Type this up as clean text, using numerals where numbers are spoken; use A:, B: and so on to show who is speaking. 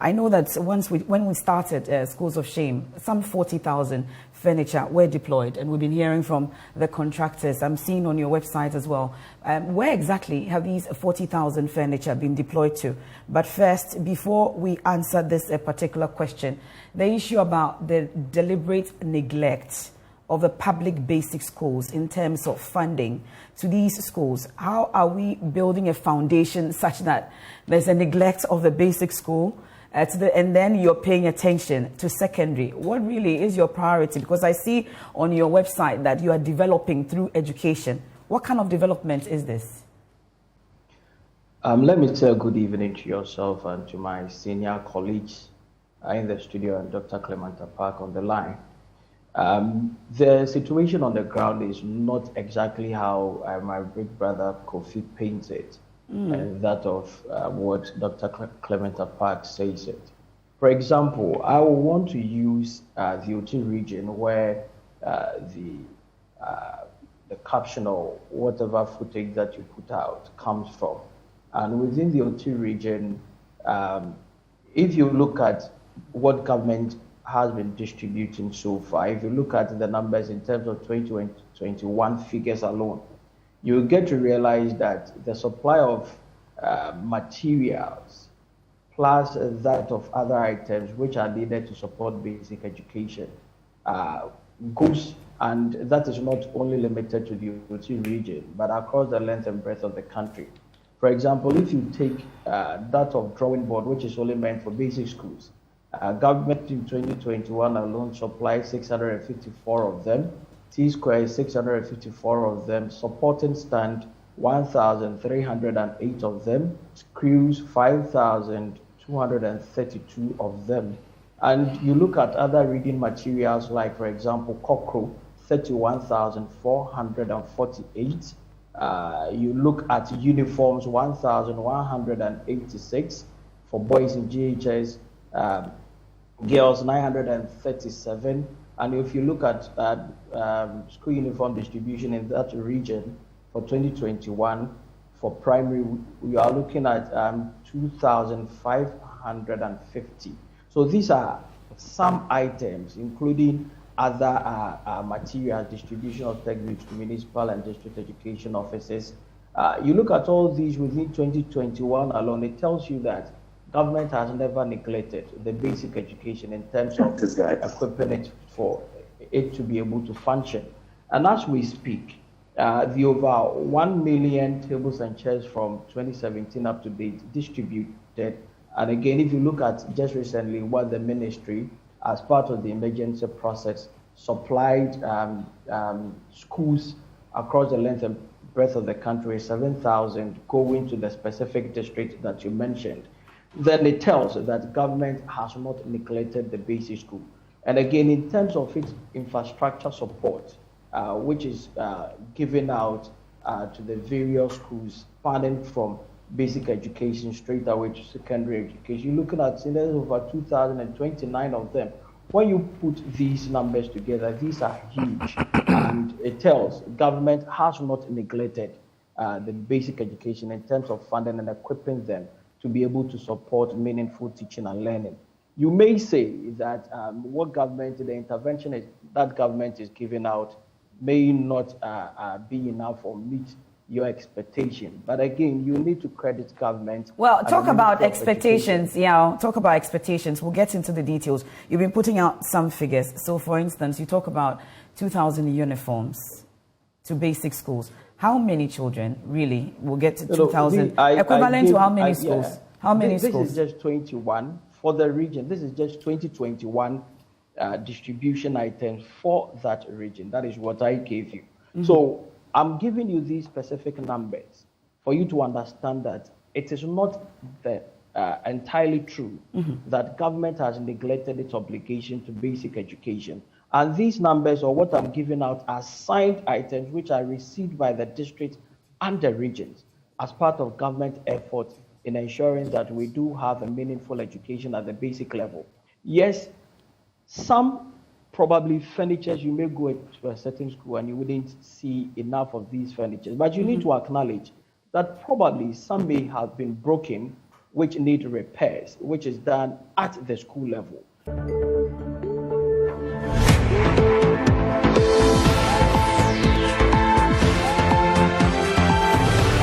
A: I know that when we started Schools of Shame, some 40,000 furniture were deployed, and we've been hearing from the contractors. I'm seeing on your website as well. Where exactly have these 40,000 furniture been deployed to? But first, before we answer this particular question, the issue about the deliberate neglect of the public basic schools in terms of funding to these schools. How are we building a foundation such that there's a neglect of the basic school and then you're paying attention to secondary? What really is your priority? Because I see on your website that you are developing through education. What kind of development is this?
B: Let me say good evening to yourself and to my senior colleagues in the studio and Dr. Clementa Park on the line. The situation on the ground is not exactly how my big brother Kofi paints it, that of what Dr. Clementa Park says it. For example, I will want to use the OT region where the caption or whatever footage that you put out comes from. And within the OT region, if you look at what government has been distributing so far, if you look at the numbers in terms of 2021 figures alone, you get to realize that the supply of materials plus that of other items which are needed to support basic education goes, and that is not only limited to the OT region, but across the length and breadth of the country. For example, if you take that of drawing board, which is only meant for basic schools, government in 2021 alone supplied 654 of them, T-square 654 of them, supporting stand 1,308 of them, screws 5,232 of them. And you look at other reading materials like, for example, Kokro, 31,448. You look at uniforms, 1,186 for boys in GHS, girls 937. And if you look at school uniform distribution in that region for 2021, for primary, we are looking at 2,550. So these are some items, including other materials, distribution of textbooks to municipal and district education offices. You look at all these within 2021 alone, it tells you that government has never neglected the basic education in terms of equipping it for it to be able to function. And as we speak, the over 1 million tables and chairs from 2017 up to date distributed. And again, if you look at just recently what the ministry, as part of the emergency process, supplied schools across the length and breadth of the country, 7,000 going to the specific district that you mentioned, then it tells that government has not neglected the basic school. And again, in terms of its infrastructure support, which is given out to the various schools, spanning from basic education straight away to secondary education, you're looking at over 2,029 of them. When you put these numbers together, these are huge. And it tells government has not neglected the basic education in terms of funding and equipping them to be able to support meaningful teaching and learning. You may say that what government, the intervention is, that government is giving out may not be enough or meet your expectation. But again, you need to credit government.
A: Well, talk about expectations. Yeah, talk about expectations. We'll get into the details. You've been putting out some figures. So, for instance, you talk about 2,000 uniforms to basic schools. How many children really will get to 2,000? Equivalent to how many schools? Yeah. How many schools?
B: This is just 21 for the region. This is just 2021 distribution items for that region. That is what I gave you. Mm-hmm. So I'm giving you these specific numbers for you to understand that it is not entirely true that government has neglected its obligation to basic education. And these numbers, or what I'm giving out, are signed items which are received by the district and the regions as part of government efforts in ensuring that we do have a meaningful education at the basic level. Yes, some probably furnitures, you may go to a certain school and you wouldn't see enough of these furnitures, but you need to acknowledge that probably some may have been broken which need repairs, which is done at the school level.